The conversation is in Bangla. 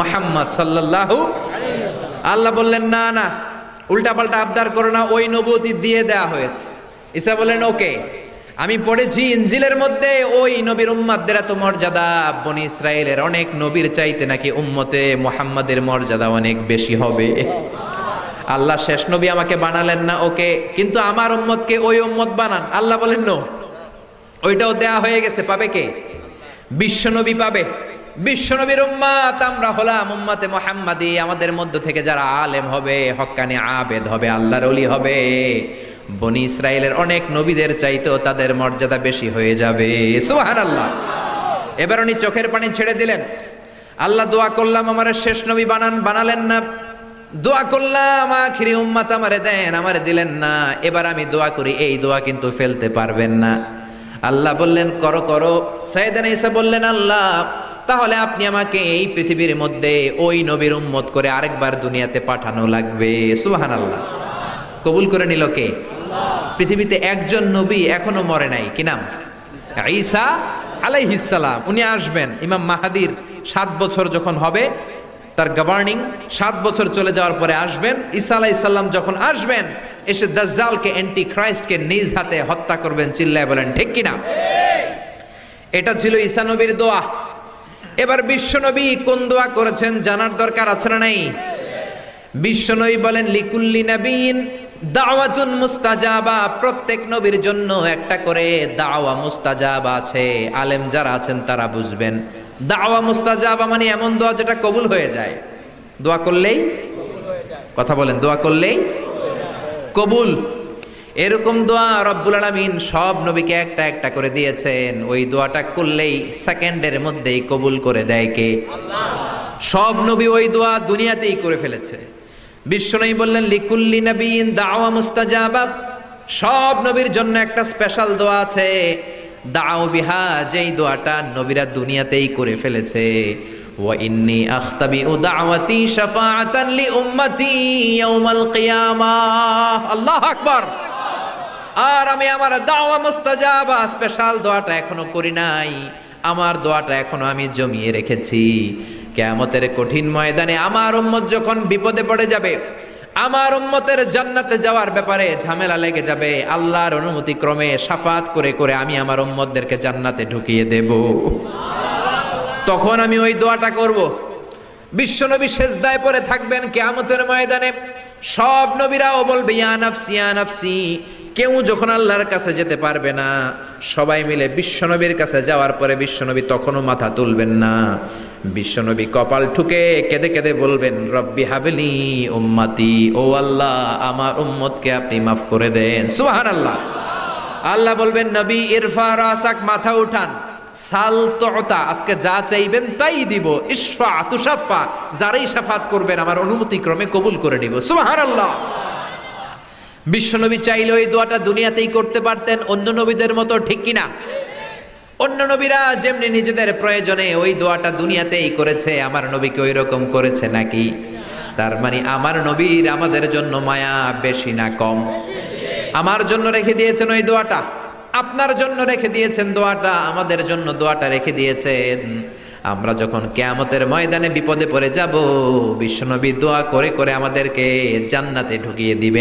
মুহাম্মদ সাল্লাল্লাহু আল্লাহ বললেন না না উল্টা পাল্টা আবদার করো না, ওই নবুয়তি দিয়ে দেয়া হয়েছে। ঈসা বললেন ওকে, আমি পড়েছি ইনজিলের মধ্যে ওই নবীর উম্মতদের এত মর্যাদা, বনি ইসরায়েলের অনেক নবীর চাইতে নাকি উম্মতে মুহাম্মাদের মর্যাদা অনেক বেশি হবে। আল্লাহ শেষ নবী আমাকে বানালেন না, ওকে, কিন্তু আমার উম্মতকে ওই উম্মত বানান। আল্লাহ বলেন নো, ওইটাও দেয়া হয়ে গেছে। পাবে কে? বিশ্বনবী পাবে। বিশ্বনবীর উম্মত আমরা হলাম উম্মতে মুহাম্মাদি। আমাদের মধ্য থেকে যারা আলেম হবে, হক্কানি আবেদ হবে, আল্লাহর ওলি হবে, বনি ইসরায়েলের অনেক নবীদের চাইতেও তাদের মর্যাদা বেশি হয়ে যাবে। সুবহানাল্লাহ। এবার উনি চোখের পানি ছেড়ে দিলেন। আল্লাহ দোয়া করলাম আমার শেষ নবী বানান, বানালেন না। দোয়া করলাম আখিরি উম্মত আমারে দেন, আমারে দিলেন না। এবার আমি দোয়া করি, এই দোয়া কিন্তু ফেলতে পারবেন না। আল্লাহ বললেন করো করো। সাইয়েদনা ঈসা বললেন আল্লাহ তাহলে আপনি আমাকে এই পৃথিবীর মধ্যে ওই নবীর উম্মত করে আরেকবার দুনিয়াতে পাঠানো লাগবে। সুবহানাল্লাহ। কবুল করে নিল কে? পৃথিবীতে একজন নবী এখনো মরে নাই, কি নাম? ঈসা আলাইহিস সালাম। উনি আসবেন ইমাম মাহাদির 7 বছর যখন হবে, তার গভর্নিং 7 বছর চলে যাওয়ার পরে আসবেন। ঈসা আলাইহিস সালাম যখন আসবেন, এসে দাজ্জালকে, অ্যান্টি খ্রাইস্টকে নিজ হাতে হত্যা করবেন। চিল্লায় বলেন ঠিক কিনা? এটা ছিল ঈসা নবীর দোয়া। এবার বিশ্বনবী কোন দোয়া করেছেন জানার দরকার আছে না নাই? বিশ্বনবী বলেন লিকুল্লি নবীন দাওয়াতুন মুস্তাজাবা। প্রত্যেক নবীর জন্য একটা করে দাওয়া মুস্তাজাবা আছে। আলেম যারা আছেন তারা বুঝবেন। দাওয়া মুস্তাজাবা মানে এমন দোয়া যেটা কবুল হয়ে যায়। দোয়া করলেই কথা বলেন, দোয়া করলেই কবুল। এরকম দোয়া রব্বুল আলামিন সব নবীকে একটা একটা করে দিয়েছেন। ওই দোয়াটা করলেই সেকেন্ডের মধ্যেই কবুল করে দেয় কে? আল্লাহ। সব নবী ওই দোয়া দুনিয়াতেই করে ফেলেছে। বিশ্বনবী বললেন লিকুল্লি নবীন দাওয়া মুস্তাজাবা। সব নবীর জন্য একটা স্পেশাল দোয়া আছে, দাও বিহা, যেই দোয়াটা নবীরা দুনিয়াতেই করে ফেলেছে। ওয়া ইন্নী আখতাবিউ দাওয়াতি শাফাআতান লি উম্মতি ইয়াউমাল কিয়ামাহ। আল্লাহু আকবার। আর আমি আমার দাওয়া মুস্তাজাবা স্পেশাল দোয়াটা এখনো করি নাই। আমার দোয়াটা এখনো আমি জমিয়ে রেখেছি। কিয়ামতের কঠিন ময়দানে আমার উম্মত যখন বিপদে পড়ে যাবে, আমার উম্মতের জান্নাতে যাওয়ার ব্যাপারে ঝামেলা লেগে যাবে, আল্লাহর অনুমতি ক্রমে শাফাত করে করে আমি আমার উম্মতদেরকে জান্নাতে ঢুকিয়ে দেব। তখন আমি ওই দোয়াটা করব। বিশ্বনবী সেজদায় পড়ে থাকবেন কিয়ামতের ময়দানে। সব নবীরাও বলবে ইয়া নাফসি ইয়া নাফসি। কেউ যখন আল্লাহর কাছে যেতে পারবে না, সবাই মিলে বিশ্বনবীর কাছে যাওয়ার পরে বিশ্বনবী তখনও মাথা তুলবেন না। বিশ্বনবী কপাল ঠুকে কেঁদে কেঁদে বলবেন রব্বি হাবলি উম্মতি। ও আল্লাহ আমার উম্মতকে আপনি মাফ করে দেন। সুবহানাল্লাহ। আল্লাহ বলবেন নবী ইরফা রাসাক, মাথা উঠান। সাল তুতা, আজকে যা চাইবেন তাই দিব। ইশফা তুশাফা, যারাই শাফাত করবেন আমার অনুমতি ক্রমে কবুল করে দিব। সুবহানাল্লাহ। বিশ্বনবী চাইলে ওই দোয়াটা দুনিয়াতেই করতে পারতেন অন্য নবীদের মতো, ঠিক কিনা? অন্য নবীরা যেমনি নিজেদের প্রয়োজনে ওই দোয়াটা দুনিয়াতেই করেছে, আমার নবীকে ওই রকম করেছে নাকি? তার মানে আমার নবীর আমাদের জন্য মায়া বেশি না কম? আমার জন্য রেখে দিয়েছেন ওই দোয়াটা, আপনার জন্য রেখে দিয়েছেন দোয়াটা, আমাদের জন্য দোয়াটা রেখে দিয়েছেন। আমরা যখন কিয়ামতের ময়দানে বিপদে পড়ে যাব, বিশ্বনবী দোয়া করে করে আমাদেরকে জান্নাতে ঢুকিয়ে দিবেন।